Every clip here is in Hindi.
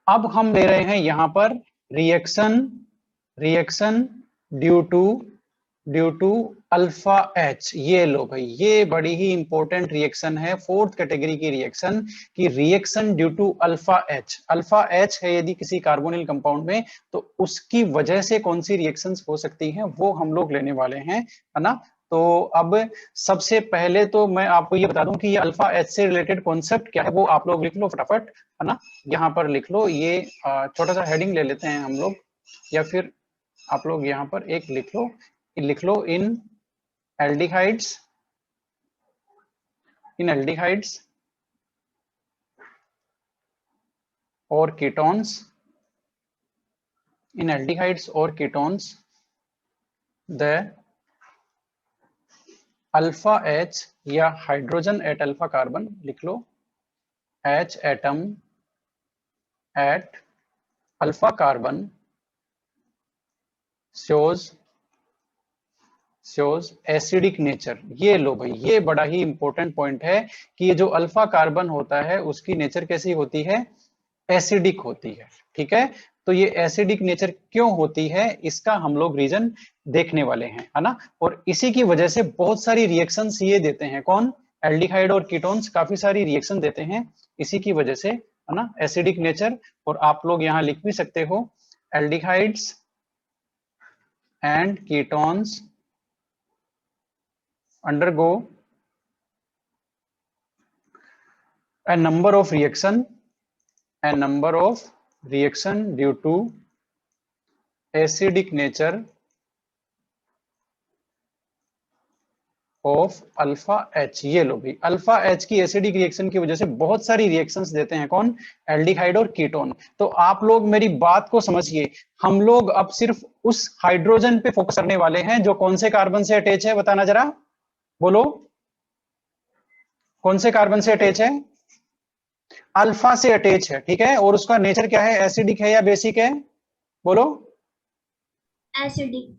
अब हम ले रहे हैं यहां पर reaction due to alpha H. ये लो भाई, ये बड़ी ही इंपॉर्टेंट रिएक्शन है, फोर्थ कैटेगरी की रिएक्शन की reaction due to alpha H. Alpha H है यदि किसी कार्बोनिल कंपाउंड में, तो उसकी वजह से कौन सी रिएक्शंस हो सकती हैं वो हम लोग लेने वाले हैं, है ना। तो अब सबसे पहले तो मैं आपको ये बता दूं कि ये अल्फा एच से रिलेटेड कॉन्सेप्ट क्या है, वो आप लोग लिख लो फटाफट, है ना। यहाँ पर लिख लो, ये छोटा सा हेडिंग ले लेते हैं हम लोग, या फिर आप लोग यहाँ पर एक लिख लो इन एल्डिहाइड्स और कीटोन्स, इन एल्डिहाइड्स और कीटोन्स द अल्फा एच या हाइड्रोजन एट अल्फा कार्बन, लिख लो H atom at alpha carbon shows acidic nature. ये लो भाई, ये बड़ा ही इंपॉर्टेंट पॉइंट है कि ये जो अल्फा कार्बन होता है उसकी नेचर कैसी होती है, एसिडिक होती है। ठीक है, तो ये एसिडिक नेचर क्यों होती है इसका हम लोग रीजन देखने वाले हैं, है ना। और इसी की वजह से बहुत सारी रिएक्शंस ये देते हैं, कौन, एल्डिहाइड और कीटोन्स काफी सारी रिएक्शन देते हैं इसी की वजह से, है ना, एसिडिक नेचर। और आप लोग यहाँ लिख भी सकते हो aldehydes and ketones undergo a number of reaction due to acidic nature of alpha H. ये लो भी, अल्फा एच की एसिडिक रिएक्शन की वजह से बहुत सारी रिएक्शंस देते हैं, कौन, एल्डिहाइड और कीटोन। तो आप लोग मेरी बात को समझिए, हम लोग अब सिर्फ उस हाइड्रोजन पे फोकस करने वाले हैं जो कौन से कार्बन से अटैच है, बताना जरा, बोलो कौन से कार्बन से अटैच है, अल्फा से अटैच है। ठीक है, और उसका नेचर क्या है, एसिडिक है या बेसिक है, बोलो, एसिडिक,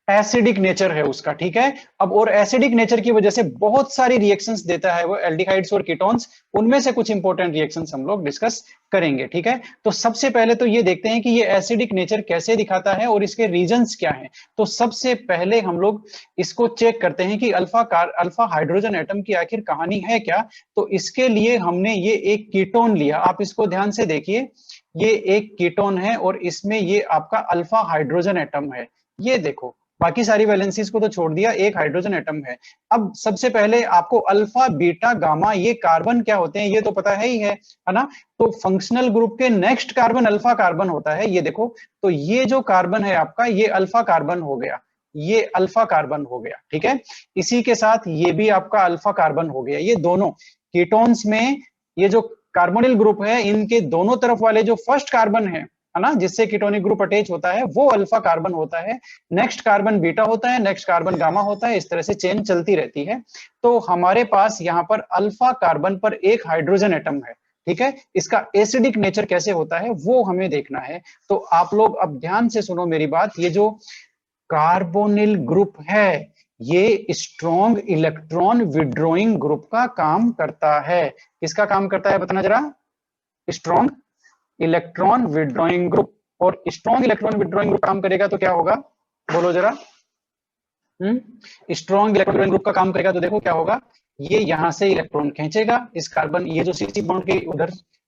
एसिडिक नेचर है उसका। ठीक है, अब और एसिडिक नेचर की वजह से बहुत सारी रिएक्शंस देता है वो एल्डिहाइड्स और कीटोन्स, उनमें से कुछ इंपॉर्टेंट रिएक्शंस हम लोग डिस्कस करेंगे। ठीक है, तो सबसे पहले तो ये देखते हैं कि ये एसिडिक नेचर कैसे दिखाता है और इसके रीजंस क्या हैं। तो सबसे पहले हम लोग इसको चेक करते हैं कि अल्फा हाइड्रोजन एटम की आखिर कहानी है क्या। तो इसके लिए हमने ये एक कीटोन लिया, आप इसको ध्यान से देखिए, ये एक कीटोन है और इसमें ये आपका अल्फा हाइड्रोजन एटम है। ये देखो, बाकी सारी वैलेंसीज को तो छोड़ दिया, एक हाइड्रोजन एटम है। अब सबसे पहले आपको अल्फा बीटा गामा ये कार्बन क्या होते हैं ये तो पता है ना। तो फंक्शनल ग्रुप के नेक्स्ट कार्बन अल्फा कार्बन होता है, ये देखो। तो ये जो कार्बन है आपका, ये अल्फा कार्बन हो गया, ये अल्फा कार्बन हो गया। ठीक है, इसी के साथ ये भी आपका अल्फा कार्बन हो गया। ये दोनों कीटोन्स में ये जो कार्बोनिल ग्रुप है, इनके दोनों तरफ वाले जो फर्स्ट कार्बन है ना, जिससे कीटोनिक ग्रुप अटैच होता है, वो अल्फा कार्बन होता है। नेक्स्ट कार्बन बीटा होता है, नेक्स्ट कार्बन गामा होता है, इस तरह से चेन चलती रहती है। तो हमारे पास यहाँ पर अल्फा कार्बन पर एक हाइड्रोजन एटम है। ठीक है, इसका एसिडिक नेचर कैसे होता है वो हमें देखना है। तो आप लोग अब ध्यान से सुनो मेरी बात, ये जो कार्बोनिल ग्रुप है ये स्ट्रॉन्ग इलेक्ट्रॉन विड्रॉइंग ग्रुप का काम करता है। किसका काम करता है बताना जरा, स्ट्रॉन्ग इलेक्ट्रॉन विड्रॉइंग ग्रुप। और स्ट्रॉन्ग इलेक्ट्रॉन विड्रॉइंग ग्रुप काम करेगा तो क्या होगा, बोलो जरा। स्ट्रॉन्ग इलेक्ट्रॉन विड्रॉइंग ग्रुप का काम करेगा तो देखो क्या होगा, ये यहां से इलेक्ट्रॉन खींचेगा, इस कार्बन, ये जो CC बॉन्ड के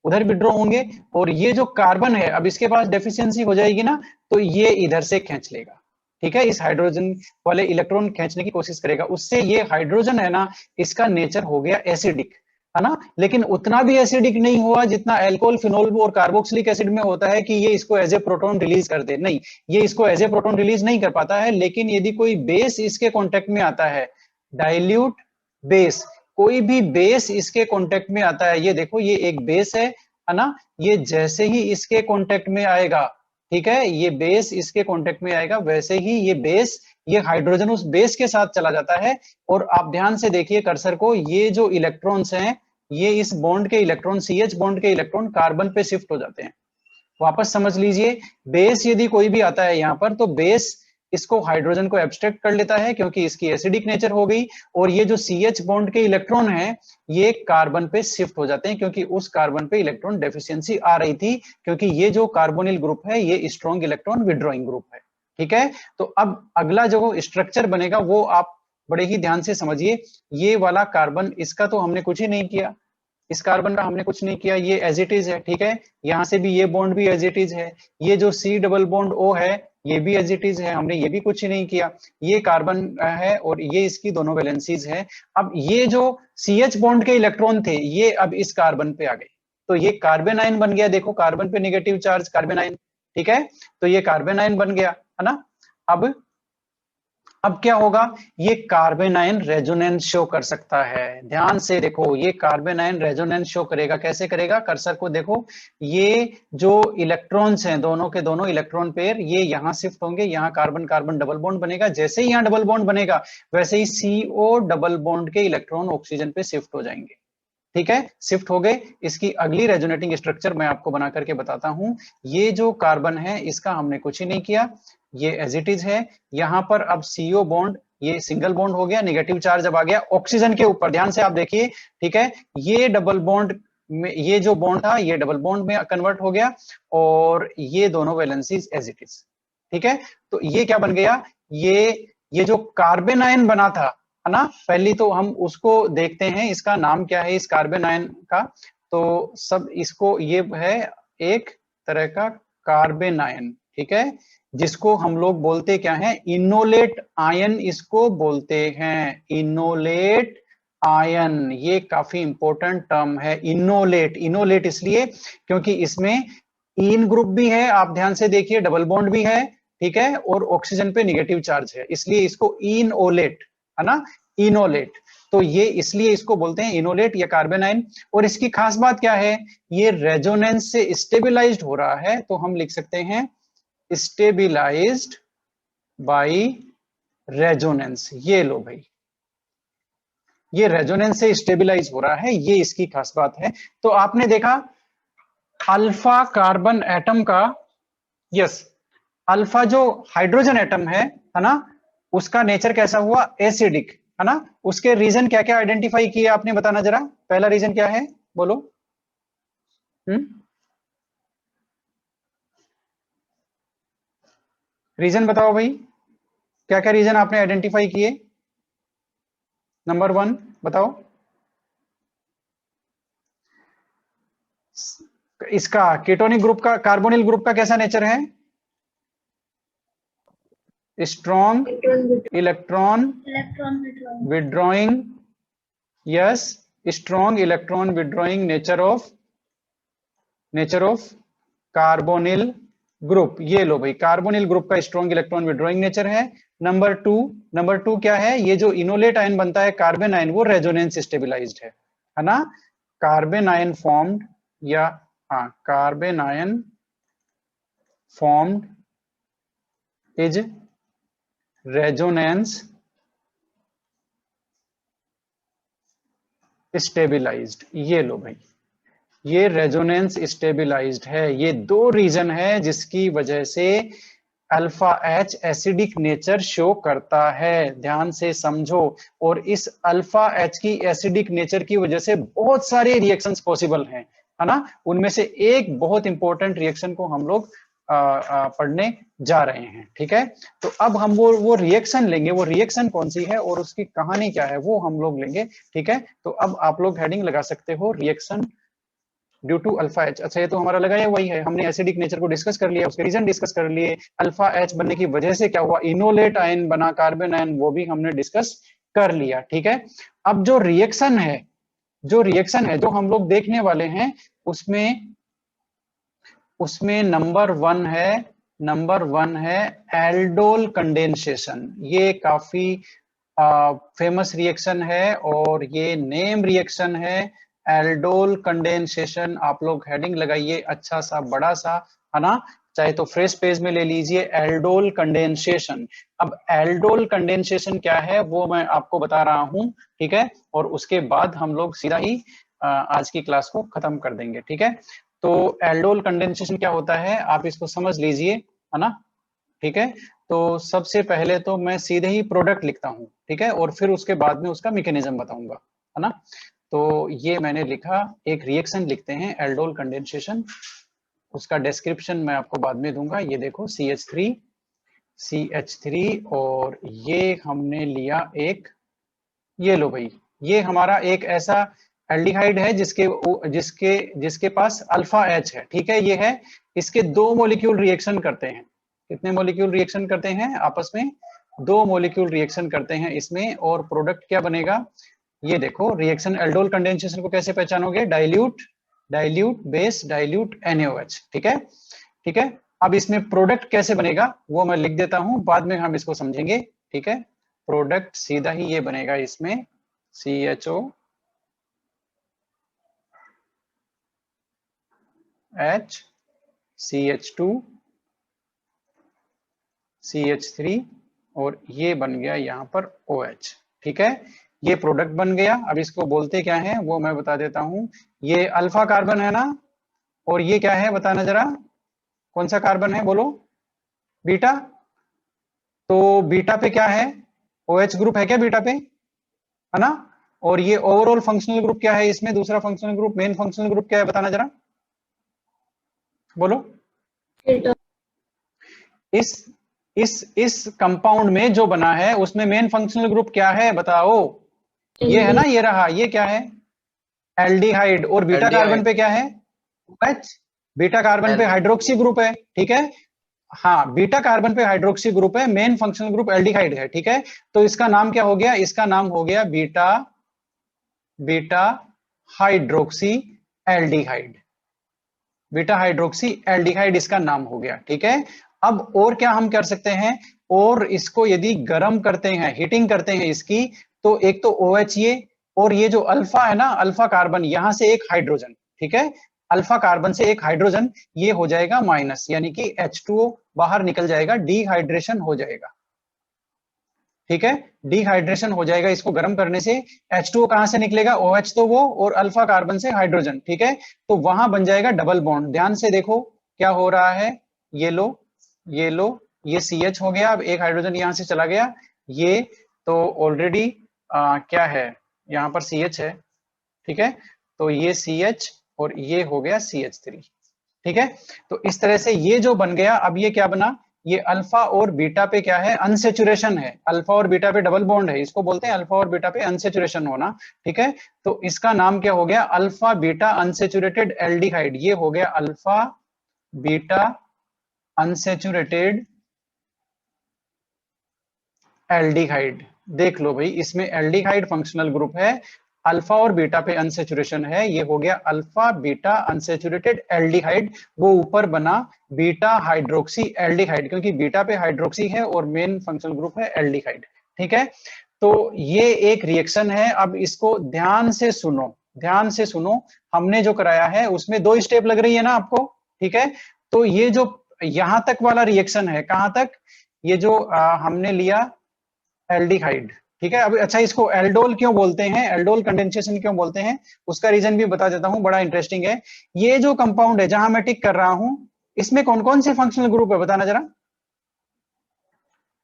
उधर विड्रॉ होंगे, और ये जो कार्बन है अब इसके पास डेफिशिएंसी हो जाएगी ना, तो ये इधर से खींच लेगा। ठीक है, इस हाइड्रोजन वाले इलेक्ट्रॉन खींचने की कोशिश करेगा, उससे ये हाइड्रोजन है ना, इसका नेचर हो गया एसिडिक, है ना। लेकिन उतना भी एसिडिक नहीं हुआ जितना अल्कोहल, फिनोल और कार्बोक्सिलिक एसिड में होता है कि ये इसको एज ए प्रोटॉन रिलीज कर दे, नहीं, ये इसको एज ए प्रोटॉन रिलीज नहीं कर पाता है। लेकिन यदि कोई बेस इसके कांटेक्ट में आता है, डाइल्यूट बेस, कोई भी बेस इसके कांटेक्ट में आता है, ये देखो ये एक बेस है ना, ये जैसे ही इसके कांटेक्ट में आएगा, ठीक है, ये बेस इसके कांटेक्ट में आएगा, वैसे ही ये बेस, ये हाइड्रोजन उस बेस के साथ चला जाता है। और आप ध्यान से देखिए कर्सर को, ये जो इलेक्ट्रॉन्स हैं ये इस बॉन्ड के इलेक्ट्रॉन, CH बॉन्ड के इलेक्ट्रॉन कार्बन पे शिफ्ट हो जाते हैं। वापस समझ लीजिए, बेस यदि कोई भी आता है यहाँ पर, तो बेस इसको हाइड्रोजन को एब्स्ट्रैक्ट कर लेता है क्योंकि इसकी एसिडिक नेचर हो गई, और ये जो CH बॉन्ड के इलेक्ट्रॉन है ये कार्बन पे शिफ्ट हो जाते हैं क्योंकि उस कार्बन पे इलेक्ट्रॉन डेफिशिएंसी आ रही थी, क्योंकि ये जो कार्बोनिल ग्रुप है ये स्ट्रॉन्ग इलेक्ट्रॉन विड्रॉइंग ग्रुप है। ठीक है, तो अब अगला जो स्ट्रक्चर बनेगा वो आप बड़े ही ध्यान से समझिए। ये वाला कार्बन, इसका तो हमने कुछ ही नहीं किया, इस कार्बन का हमने कुछ नहीं किया, ये एज इट इज है। ठीक है, यहाँ से भी ये बॉन्ड भी एज इट इज है, ये जो C डबल बॉन्ड O है ये भी एज इट इज है, हमने ये भी कुछ ही नहीं किया। ये कार्बन है और ये इसकी दोनों वैलेंसीज है। अब ये जो CH बॉन्ड के इलेक्ट्रॉन थे ये अब इस कार्बन पे आ गए, तो ये कार्बन आयन बन गया। देखो कार्बन पे नेगेटिव चार्ज कार्बन आयन, ठीक है, तो ये कार्बन आयन बन गया है ना। अब क्या होगा, ये कार्बन आयन रेजोनेंस शो कर सकता है। ध्यान से देखो, ये कार्बन आयन रेजोनेंस शो करेगा। कैसे करेगा, कर्सर को देखो, ये जो इलेक्ट्रॉन्स हैं दोनों के दोनों इलेक्ट्रॉन पेयर ये यहाँ शिफ्ट होंगे, यहाँ कार्बन कार्बन डबल बॉन्ड बनेगा। जैसे ही यहाँ डबल बॉन्ड बनेगा वैसे ही CO डबल बॉन्ड के इलेक्ट्रॉन ऑक्सीजन पे शिफ्ट हो जाएंगे। ठीक है, शिफ्ट हो गए। इसकी अगली रेजोनेटिंग स्ट्रक्चर मैं आपको बना करके बताता हूं। ये जो कार्बन है इसका हमने कुछ ही नहीं किया, ये एज इट इज है। यहां पर अब CO बॉन्ड, ये सिंगल बॉन्ड हो गया, नेगेटिव चार्ज अब आ गया ऑक्सीजन के ऊपर। ध्यान से आप देखिए, ठीक है, ये डबल बॉन्ड में, ये जो बॉन्ड था ये डबल बॉन्ड में कन्वर्ट हो गया और ये दोनों वैलेंसीज एज इट इज। ठीक है, तो ये क्या बन गया, ये जो कार्बन आयन बना था, है ना, पहली तो हम उसको देखते हैं, इसका नाम क्या है इस कार्बन आयन का। तो सब इसको, ये है एक तरह का कार्बन आयन, ठीक है, जिसको हम लोग बोलते क्या है, इनोलेट आयन इसको बोलते हैं, इनोलेट आयन। ये काफी इंपॉर्टेंट टर्म है, इनोलेट। इनोलेट इसलिए क्योंकि इसमें इन ग्रुप भी है, आप ध्यान से देखिए, डबल बॉन्ड भी है, ठीक है, और ऑक्सीजन पे नेगेटिव चार्ज है, इसलिए इसको इनओलेट, है ना, इनोलेट। तो ये इसलिए इसको बोलते हैं इनोलेट या कार्बन आयन। और इसकी खास बात क्या है, ये रेजोनेंस से स्टेबिलाइज्ड हो रहा है, तो हम लिख सकते हैं स्टेबिलाइज्ड बाय रेजोनेंस। ये लो भाई, ये रेजोनेंस से स्टेबिलाइज हो रहा है, ये इसकी खास बात है। तो आपने देखा अल्फा कार्बन एटम का, यस, अल्फा जो हाइड्रोजन एटम है ना, उसका नेचर कैसा हुआ, एसिडिक, है ना। उसके रीजन क्या क्या आइडेंटिफाई किए आपने, बताना जरा। पहला रीजन क्या है, बोलो। रीजन बताओ भाई, क्या क्या रीजन आपने आइडेंटिफाई किए। नंबर 1 बताओ। इसका कीटोनिक ग्रुप का, कार्बोनिल ग्रुप का कैसा नेचर है, strong electron withdrawing, yes, strong electron withdrawing nature of carbonyl group. ये लो भाई, कार्बोनिल ग्रुप का स्ट्रॉन्ग इलेक्ट्रॉन विड्रॉइंग नेचर है। नंबर टू क्या है, ये जो इनोलेट आयन बनता है कार्बन आयन, वो रेजोनेंस स्टेबिलाइज्ड है ना। कार्बन आयन फॉर्म्ड, या हाँ, carbon ion formed is resonance stabilised. ये लो भाई, ये रेजोनेंस स्टेबिलाइज्ड है। ये दो रीजन है जिसकी वजह से alpha H acidic nature show करता है, ध्यान से समझो। और इस अल्फा H की एसिडिक नेचर की वजह से बहुत सारे रिएक्शंस पॉसिबल हैं, है ना। उनमें से एक बहुत इंपॉर्टेंट रिएक्शन को हम लोग पढ़ने जा रहे हैं, ठीक है। तो अब हम वो रिएक्शन लेंगे, वो रिएक्शन कौन सी है और उसकी कहानी क्या है वो हम लोग लेंगे, ठीक है। तो अब आप लोग हेडिंग लगा सकते हो, reaction due to alpha H। अच्छा, ये तो हमारा लगाया वही है, हमने एसिडिक नेचर को डिस्कस कर लिया, उसके रीजन डिस्कस कर लिए, अल्फा H बनने की वजह से क्या हुआ, इनोलेट आयन बना कार्बन आयन, वो भी हमने डिस्कस कर लिया, ठीक है। अब जो रिएक्शन है, जो हम लोग देखने वाले हैं, उसमें नंबर वन है एल्डोल कंडेंसेशन। ये काफी फेमस रिएक्शन है और ये नेम रिएक्शन है, एल्डोल कंडेंसेशन। आप लोग हेडिंग लगाइए अच्छा सा बड़ा सा, है ना, चाहे तो फ्रेश पेज में ले लीजिए, एल्डोल कंडेंसेशन। अब एल्डोल कंडेंसेशन क्या है वो मैं आपको बता रहा हूं, ठीक है, और उसके बाद हम लोग सीधा ही आज की क्लास को खत्म कर देंगे, ठीक है। तो एल्डोल कंडेंसेशन क्या होता है आप इसको समझ लीजिए, है ना, ठीक है। तो सबसे पहले तो मैं सीधे ही प्रोडक्ट लिखता हूँ, ठीक है, और फिर उसके बाद में उसका मैकेनिज्म बताऊंगा, है ना। तो ये मैंने लिखा, एक रिएक्शन लिखते हैं एल्डोल कंडेंसेशन, उसका डिस्क्रिप्शन मैं आपको बाद में दूंगा। ये देखो CH3 और ये हमने लिया एक, ये लो भाई, ये हमारा एक ऐसा एल्डिहाइड है जिसके जिसके जिसके पास अल्फा H है, ठीक है, ये है। इसके 2 मॉलिक्यूल रिएक्शन करते हैं। कितने मॉलिक्यूल रिएक्शन करते हैं आपस में? 2 मॉलिक्यूल रिएक्शन करते हैं इसमें, और प्रोडक्ट क्या बनेगा? ये देखो रिएक्शन एल्डोल कंडेंसेशन को कैसे पहचानोगे? Dilute dilute base dilute NaOH, ठीक है, ठीक है। अब इसमें प्रोडक्ट कैसे बनेगा वो मैं लिख देता हूं, बाद में हम इसको समझेंगे, ठीक है। प्रोडक्ट सीधा ही ये बनेगा इसमें CHO H CH2 CH3 और ये बन गया यहाँ पर OH, ठीक है। ये प्रोडक्ट बन गया। अब इसको बोलते क्या है वो मैं बता देता हूं। ये अल्फा कार्बन है ना, और ये क्या है बताना जरा, कौन सा कार्बन है बोलो? बीटा। तो बीटा पे क्या है? OH ग्रुप है क्या बीटा पे, है ना। और ये ओवरऑल फंक्शनल ग्रुप क्या है इसमें? दूसरा functional group, main functional group क्या है बताना जरा, बोलो। इस कंपाउंड में जो बना है उसमें मेन फंक्शनल ग्रुप क्या है बताओ? ये है ना, ये रहा, ये क्या है? एल्डिहाइड। और बीटा कार्बन पे क्या है? OH। बीटा कार्बन पे हाइड्रोक्सी ग्रुप है, ठीक है। हाँ, बीटा कार्बन पे हाइड्रोक्सी ग्रुप है, मेन फंक्शनल ग्रुप एल्डिहाइड है, ठीक है। तो इसका नाम क्या हो गया? इसका नाम हो गया beta hydroxy aldehyde. Beta hydroxy aldehyde इसका नाम हो गया, ठीक है। अब और क्या हम कर सकते हैं? और इसको यदि गर्म करते हैं, हीटिंग करते हैं इसकी, तो एक तो OH ये, और ये जो अल्फा है ना, अल्फा कार्बन, यहां से एक हाइड्रोजन, ठीक है, अल्फा कार्बन से एक हाइड्रोजन, ये हो जाएगा माइनस, यानी कि H2O बाहर निकल जाएगा, डिहाइड्रेशन हो जाएगा, ठीक है। डिहाइड्रेशन हो जाएगा इसको गर्म करने से। H2O कहां से निकलेगा? OH तो वो, और अल्फा कार्बन से हाइड्रोजन, ठीक है। तो वहां बन जाएगा डबल बॉन्ड। ध्यान से देखो क्या हो रहा है, ये लो, ये लो, ये CH हो गया, अब एक हाइड्रोजन यहां से चला गया, ये तो ऑलरेडी क्या है, यहाँ पर CH है, ठीक है। तो ये CH और ये हो गया CH3, ठीक है। तो इस तरह से ये जो बन गया, अब ये क्या बना? ये अल्फा और बीटा पे क्या है? अनसेचुरेशन है। अल्फा और बीटा पे डबल बॉन्ड है, इसको बोलते हैं अल्फा और बीटा पे अनसेचुरेशन होना, ठीक है। तो इसका नाम क्या हो गया? Alpha beta unsaturated aldehyde. ये हो गया अल्फा बीटा अनसेचुरेटेड एल्डिहाइड। देख लो भाई, इसमें एल्डिहाइड फंक्शनल ग्रुप है, अल्फा और बीटा पे अनसेचुरेशन है, ये हो गया अल्फा बीटा अनसेचुरेटेड एल्डिहाइड। वो ऊपर बना बीटा हाइड्रोक्सी एल्डिहाइड, क्योंकि बीटा पे हाइड्रोक्सी है और मेन फंक्शनल ग्रुप है एल्डिहाइड, ठीक है। तो ये एक रिएक्शन है। अब इसको ध्यान से सुनो, ध्यान से सुनो। हमने जो कराया है उसमें 2 स्टेप लग रही है ना आपको, ठीक है। तो ये जो यहां तक वाला रिएक्शन है, कहां तक? ये जो हमने लिया एल्डिहाइड, ठीक है। अब अच्छा, इसको एल्डोल क्यों बोलते हैं, एल्डोल कंडेंसेशन क्यों बोलते हैं, उसका रीजन भी बता देता हूं, बड़ा इंटरेस्टिंग है। ये जो कंपाउंड है जहां मैं टिक कर रहा हूं, इसमें कौन कौन से फंक्शनल ग्रुप है बताना जरा,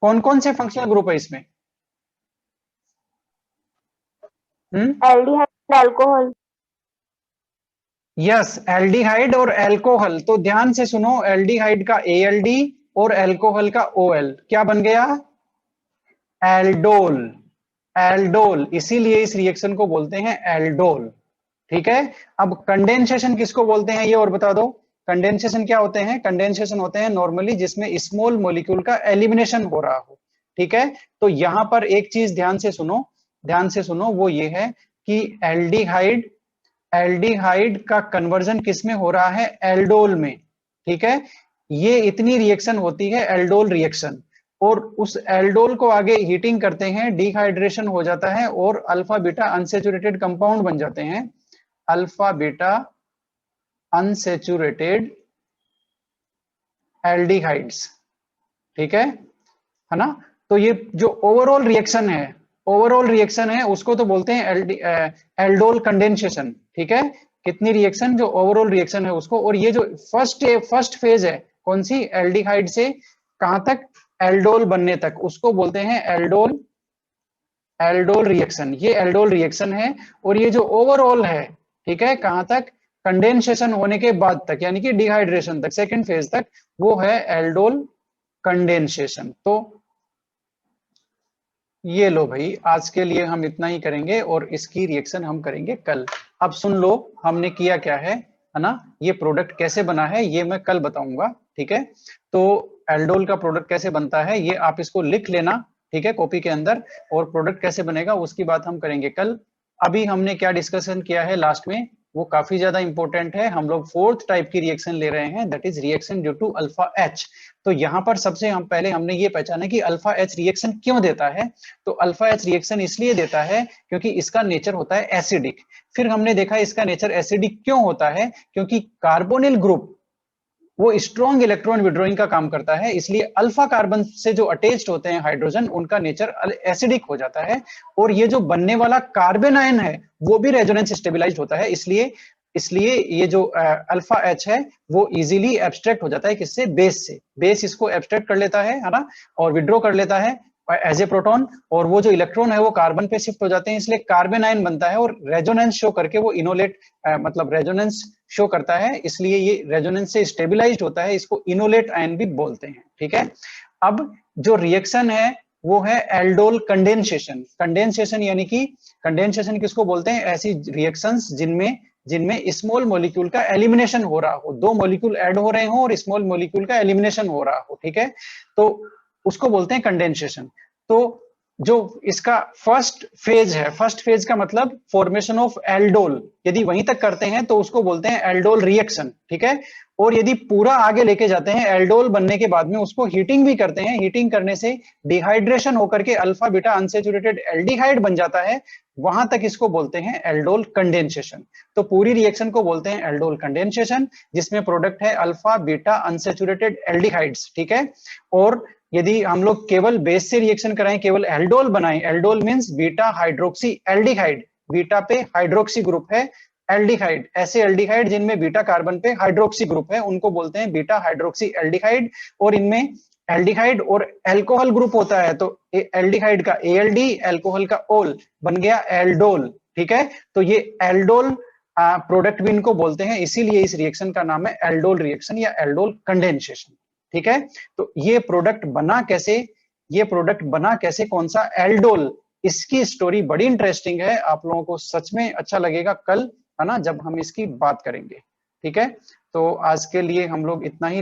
कौन कौन से फंक्शनल ग्रुप है इसमें? Aldehyde alcohol. यस, एल्डिहाइड और एल्कोहल। तो ध्यान से सुनो, एल्डिहाइड का ALD और एल्कोहल का OL क्या बन गया? एल्डोल। एल्डोल, इसीलिए इस रिएक्शन को बोलते हैं एल्डोल, ठीक है। अब कंडेंसेशन किसको बोलते हैं ये और बता दो। कंडेंसेशन क्या होते हैं? कंडेंसेशन होते हैं नॉर्मली जिसमें स्मॉल मॉलिक्यूल का एलिमिनेशन हो रहा हो, ठीक है। तो यहां पर एक चीज ध्यान से सुनो, ध्यान से सुनो, वो ये है कि एल्डिहाइड, एल्डिहाइड का कन्वर्जन किसमें हो रहा है? एल्डोल में, ठीक है। ये इतनी रिएक्शन होती है एल्डोल रिएक्शन, और उस एल्डोल को आगे हीटिंग करते हैं, डिहाइड्रेशन हो जाता है और अल्फा बीटा अनसेचुरेटेड कंपाउंड बन जाते हैं, अल्फा बीटा अनसेचुरेटेड एल्डिहाइड्स, ठीक है ना। तो ये जो ओवरऑल रिएक्शन है, ओवरऑल रिएक्शन है, उसको तो बोलते हैं एल्डोल कंडेंसेशन, ठीक है। कितनी रिएक्शन, जो ओवरऑल रिएक्शन है उसको। और ये जो फर्स्ट फेज है, कौन सी? एल्डिहाइड से कहां तक? एल्डोल बनने तक, उसको बोलते हैं एल्डोल, एल्डोल रिएक्शन। ये एल्डोल रिएक्शन है। और ये जो ओवरऑल है, ठीक है, कहां तक, कंडेंसेशन होने के बाद तक, यानी कि डिहाइड्रेशन तक, सेकंड फेज तक, वो है एल्डोल कंडेंसेशन। तो ये लो भाई, आज के लिए हम इतना ही करेंगे और इसकी रिएक्शन हम करेंगे कल। अब सुन लो हमने किया क्या है ना, ये प्रोडक्ट कैसे बना है ये मैं कल बताऊंगा, ठीक है। तो एल्डोल का प्रोडक्ट कैसे बनता है ये आप इसको लिख लेना, ठीक है, कॉपी के अंदर। और प्रोडक्ट कैसे बनेगा उसकी बात हम करेंगे कल। अभी हमने क्या डिस्कशन किया है लास्ट में, वो काफी ज्यादा इंपॉर्टेंट है। हम लोग फोर्थ टाइप की रिएक्शन ले रहे हैं, that is reaction due to alpha H. तो यहाँ पर सबसे हम पहले हमने ये पहचाना कि अल्फा एच रिएक्शन क्यों देता है। तो अल्फा एच रिएक्शन इसलिए देता है क्योंकि इसका नेचर होता है एसिडिक। फिर हमने देखा इसका नेचर एसिडिक क्यों होता है, क्योंकि कार्बोनिल ग्रुप वो स्ट्रॉन्ग इलेक्ट्रॉन विड्रॉइंग का काम करता है, इसलिए अल्फा कार्बन से जो अटैच्ड होते हैं हाइड्रोजन, उनका नेचर एसिडिक हो जाता है। और ये जो बनने वाला कार्बन आयन है वो भी रेजोनेंस स्टेबलाइज्ड होता है, इसलिए इसलिए ये जो अल्फा एच है वो इजीली एब्स्ट्रैक्ट हो जाता है, किससे, बेस से। बेस इसको एब्स्ट्रैक्ट कर लेता है ना, और विड्रॉ कर लेता है एज ए प्रोटॉन। और वो जो इलेक्ट्रॉन है वो कार्बन पे शिफ्ट हो जाते हैं, इसलिए कार्बन आयन बनता है और रेजोनेंस शो करके वो इनोलेट मतलब रेजोनेंस शो करता है, इसलिए ये रेजोनेंस से स्टेबलाइज्ड होता है, इसको इनोलेट आयन भी बोलते हैं, ठीक है। अब जो रिएक्शन है वो है एल्डोल कंडेंसेशन। कंडेंसेशन यानी कि कंडेंसेशन किसको बोलते हैं, ऐसी रिएक्शंस जिनमें जिनमें स्मॉल मॉलिक्यूल का एलिमिनेशन हो रहा हो, दो मॉलिक्यूल ऐड हो रहे हो और स्मॉल मॉलिक्यूल का एलिमिनेशन हो रहा हो, ठीक है, तो उसको बोलते हैं कंडेंसेशन। तो जो इसका फर्स्ट फेज है, फर्स्ट फेज का मतलब फॉर्मेशन ऑफ एल्डोल, यदि वहीं तक करते हैं तो उसको बोलते हैं एल्डोल रिएक्शन, ठीक है। और यदि पूरा आगे लेके जाते हैं, एल्डोल बनने के बाद में उसको हीटिंग भी करते हैं, हीटिंग करने से डिहाइड्रेशन होकर के अल्फा बीटा अनसैचुरेटेड एल्डिहाइड बन जाता है, वहां तक इसको बोलते हैं एल्डोल कंडेंसेशन। तो पूरी रिएक्शन को बोलते हैं एल्डोल कंडेंसेशन, जिसमें प्रोडक्ट है अल्फा बीटा अनसैचुरेटेड एल्डिहाइड्स, ठीक है। और यदि हम लोग केवल बेस से रिएक्शन कराएं, केवल एल्डोल बनाएं, aldol means beta hydroxy aldehyde, beta पे हाइड्रोक्सी ग्रुप है, एल्डिहाइड, ऐसे एल्डिहाइड जिनमें बीटा कार्बन पे हाइड्रोक्सी ग्रुप है उनको बोलते हैं बीटा हाइड्रोक्सी एल्डिहाइड। और इनमें एल्डिहाइड और अल्कोहल ग्रुप होता है, तो एल्डिहाइड का एएलडी, अल्कोहल का ओल, बन गया एल्डोल, ठीक है। तो ये एल्डोल प्रोडक्ट भी इनको बोलते हैं, इसीलिए इस रिएक्शन का नाम है एल्डोल रिएक्शन या एल्डोल कंडेंसेशन, ठीक है। तो ये प्रोडक्ट बना कैसे, ये प्रोडक्ट बना कैसे, कौन सा, एल्डोल, इसकी स्टोरी बड़ी इंटरेस्टिंग है, आप लोगों को सच में अच्छा लगेगा कल, है ना, जब हम इसकी बात करेंगे, ठीक है। तो आज के लिए हम लोग इतना ही